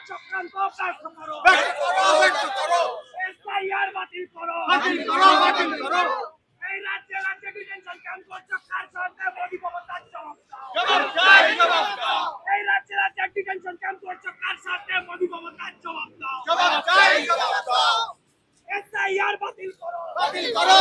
চক্রান্ত ব্যর্থ করো ব্যর্থ করো এসআইআর বাতিল করো বাতিল করো এই রাজ্যে রাজ্যে ডিটেনশন ক্যাম্প করছো কার সাথে মোদি মমতার জবাব দাও জবাব দাও এই রাজ্যে রাজ্যে ডিটেনশন ক্যাম্প করছো কার সাথে মোদি মমতার জবাব দাও জবাব দাও এসআইআর বাতিল করো বাতিল করো